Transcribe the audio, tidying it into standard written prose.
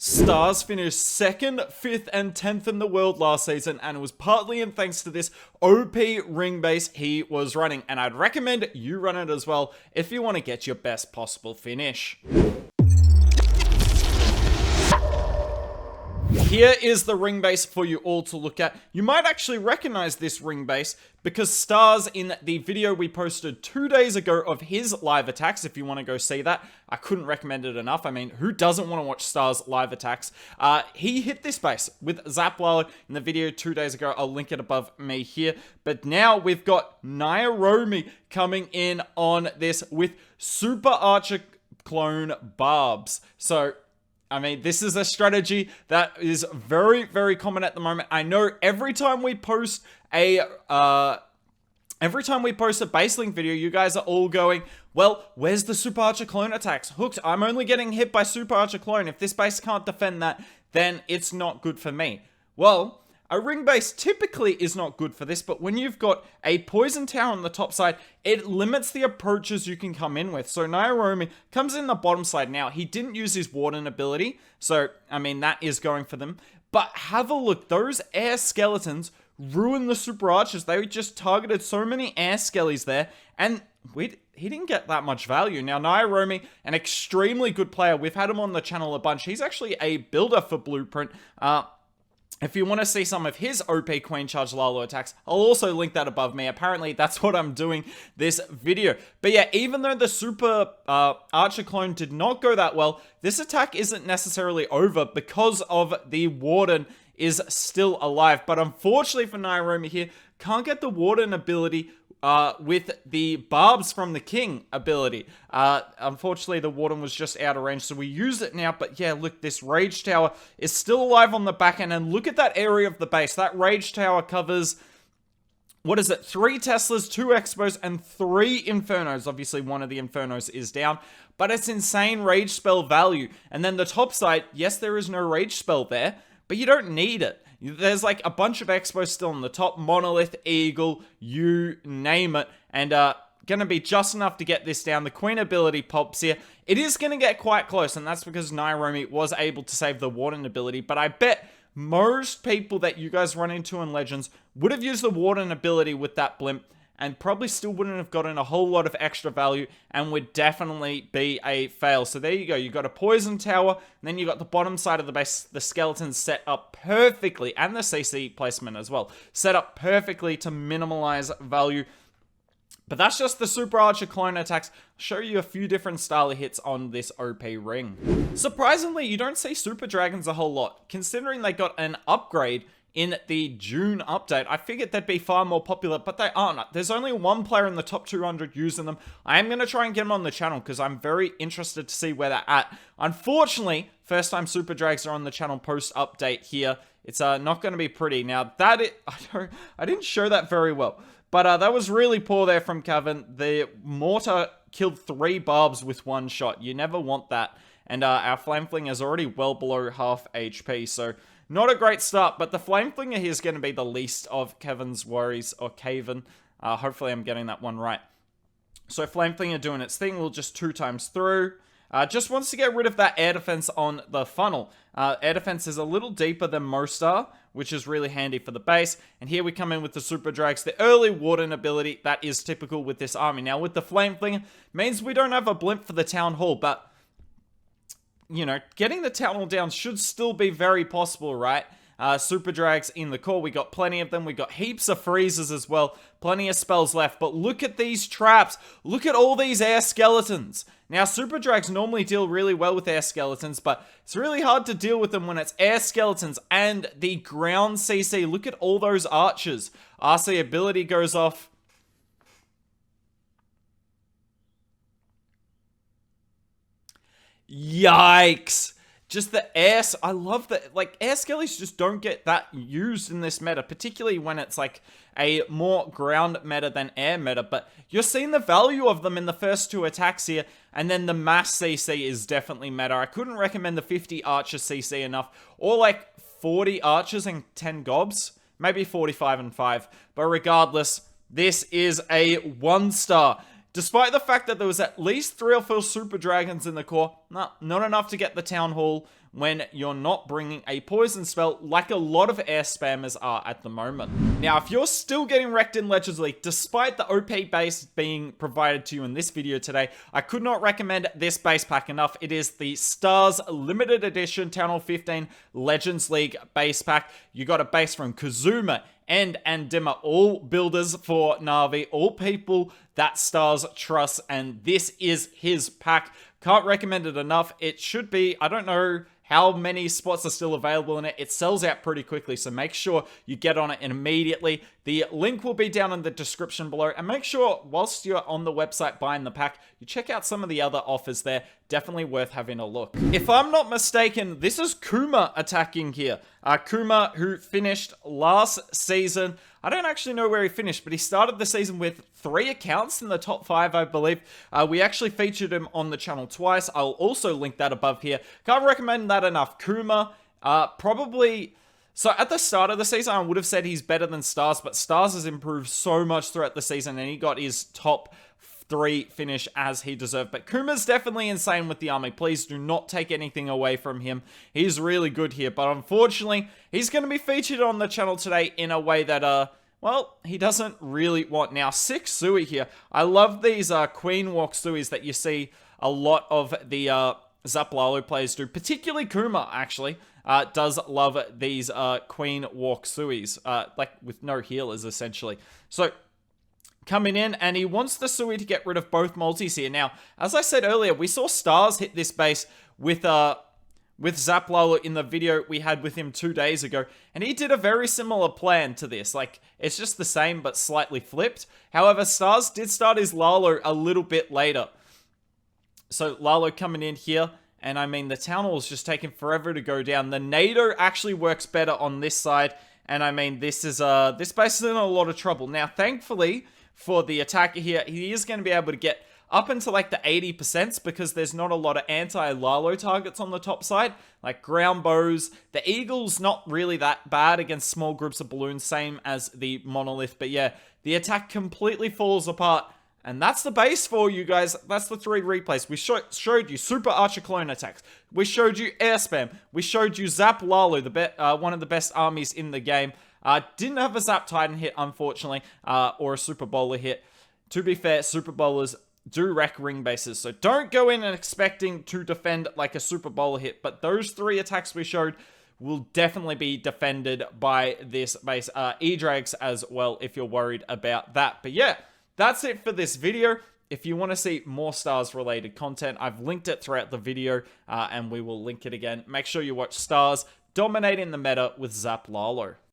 Stars finished 2nd, 5th, and 10th in the world last season, and it was partly in thanks to this OP ring base he was running, and I'd recommend you run it as well if you want to get your best possible finish. Here is the ring base for you all to look at. You might actually recognize this ring base because Stars, in the video we posted 2 days ago of his live attacks, if you want to go see that, I couldn't recommend it enough. I mean, who doesn't want to watch Stars live attacks? He hit this base with Zapwala in the video 2 days ago. I'll link it above me here. But now we've got Nairobi coming in on this with Super Archer Clone Barbs. So I mean, this is a strategy that is very, very common at the moment. I know every time we post a baselink video, you guys are all going, well, where's the Super Archer Clone attacks? Hooked, I'm only getting hit by Super Archer Clone. If this base can't defend that, then it's not good for me. Well, a ring base typically is not good for this, but when you've got a poison tower on the top side, it limits the approaches you can come in with. So Nairobi comes in the bottom side. Now, he didn't use his Warden ability, so, I mean, that is going for them. But have a look. Those air skeletons ruined the Super Archers. They just targeted so many air skellies there, and he didn't get that much value. Now, Nairobi, an extremely good player. We've had him on the channel a bunch. He's actually a builder for Blueprint. If you want to see some of his OP Queen Charge Lalo attacks, I'll also link that above me. Apparently, that's what I'm doing this video. But yeah, even though the Super Archer Clone did not go that well, this attack isn't necessarily over because of the Warden is still alive. But unfortunately for Nairobi here, can't get the Warden ability with the Barbs from the King ability. Unfortunately, the Warden was just out of range, so we use it now. But yeah, look, this Rage Tower is still alive on the back end, and look at that area of the base. That Rage Tower covers, what is it, 3 Teslas, 2 Expos, and 3 Infernos. Obviously, one of the Infernos is down, but it's insane Rage Spell value. And then the top side, yes, there is no Rage Spell there, but you don't need it. There's like a bunch of Expos still on the top. Monolith, Eagle, you name it. And gonna be just enough to get this down. The Queen ability pops here. It is gonna get quite close, and that's because Nairobi was able to save the Warden ability. But I bet most people that you guys run into in Legends would have used the Warden ability with that blimp, and probably still wouldn't have gotten a whole lot of extra value, and would definitely be a fail. So there you go. You got a poison tower, and then you got the bottom side of the base, the skeletons set up perfectly, and the CC placement as well, set up perfectly to minimize value. But that's just the Super Archer Clone attacks. I'll show you a few different style of hits on this OP ring. Surprisingly, you don't see Super Dragons a whole lot, considering they got an upgrade in the June update. I figured they'd be far more popular, but they aren't. There's only one player in the top 200 using them. I am going to try and get them on the channel because I'm very interested to see where they're at. Unfortunately, first time Super Drags are on the channel post-update here. It's not going to be pretty. Now, I didn't show that very well, but that was really poor there from Kevin. The Mortar killed 3 Barbs with 1 shot. You never want that. And our Flame Flinger is already well below half HP, so not a great start, but the Flame Flinger here is going to be the least of Kevin's worries, or Kaven. Hopefully I'm getting that one right. So Flame Flinger doing its thing, we'll just 2 times through. Just wants to get rid of that air defense on the funnel. Air defense is a little deeper than most are, which is really handy for the base. And here we come in with the Super Drags, the early Warden ability that is typical with this army. Now with the Flame Flinger, means we don't have a blimp for the Town Hall, but you know, getting the Town Hall down should still be very possible, right? Super Drags in the core, we got plenty of them. We got heaps of freezes as well. Plenty of spells left, but look at these traps. Look at all these air skeletons. Now, Super Drags normally deal really well with air skeletons, but it's really hard to deal with them when it's air skeletons and the ground CC. Look at all those archers. RC ability goes off. Yikes. Just the air, I love that, like, air skellies just don't get that used in this meta, particularly when it's like a more ground meta than air meta, but you're seeing the value of them in the first 2 attacks here, and then the mass CC is definitely meta. I couldn't recommend the 50 archer CC enough, or like 40 archers and 10 gobs, maybe 45 and 5, but regardless, this is a 1-star. Despite the fact that there was at least 3 or 4 Super Dragons in the core, not enough to get the Town Hall when you're not bringing a poison spell like a lot of air spammers are at the moment. Now, if you're still getting wrecked in Legends League, despite the OP base being provided to you in this video today, I could not recommend this base pack enough. It is the Stars Limited Edition Town Hall 15 Legends League base pack. You got a base from Kazuma and Andima, all builders for Na'Vi, all people that Stars trust, and this is his pack. Can't recommend it enough. It should be, I don't know how many spots are still available in it. It sells out pretty quickly, so make sure you get on it immediately. The link will be down in the description below, and make sure whilst you're on the website buying the pack, you check out some of the other offers there. Definitely worth having a look. If I'm not mistaken, this is Kuma attacking here. Kuma, who finished last season. I don't actually know where he finished, but he started the season with 3 accounts in the top 5, I believe. We actually featured him on the channel twice. I'll also link that above here. Can't recommend that enough. Kuma, probably... So at the start of the season, I would have said he's better than Stars, but Stars has improved so much throughout the season, and he got his top 3 finish as he deserved. But Kuma's definitely insane with the army. Please do not take anything away from him. He's really good here, but unfortunately, he's going to be featured on the channel today in a way that, well, he doesn't really want. Now, 6 Sui here. I love these Queen Walk Suis that you see a lot of the Zap Lalo players do, particularly Kuma, actually. Does love these Queen Walk Suis, like with no healers, essentially. So, coming in, and he wants the Sui to get rid of both multis here. Now, as I said earlier, we saw Stars hit this base with Zap Lalo in the video we had with him 2 days ago, and he did a very similar plan to this. Like, it's just the same, but slightly flipped. However, Stars did start his Lalo a little bit later. So, Lalo coming in here, and I mean, the Town Hall is just taking forever to go down. The NATO actually works better on this side, and I mean, this base is in a lot of trouble. Now, thankfully, for the attacker here, he is going to be able to get up into like the 80% because there's not a lot of anti-Lalo targets on the top side, like ground bows. The Eagle's not really that bad against small groups of balloons, same as the Monolith, but yeah, the attack completely falls apart. And that's the base for you guys. That's the 3 replays. We showed you Super Archer Clone attacks. We showed you Air Spam. We showed you Zap Lalo, one of the best armies in the game. Didn't have a Zap Titan hit, unfortunately, or a Super Bowler hit. To be fair, Super Bowlers do wreck ring bases, so don't go in and expecting to defend like a Super Bowler hit. But those 3 attacks we showed will definitely be defended by this base. E-Drags as well, if you're worried about that. But yeah, that's it for this video. If you want to see more Stars related content, I've linked it throughout the video, and we will link it again. Make sure you watch Stars dominating the meta with Zap Lalo.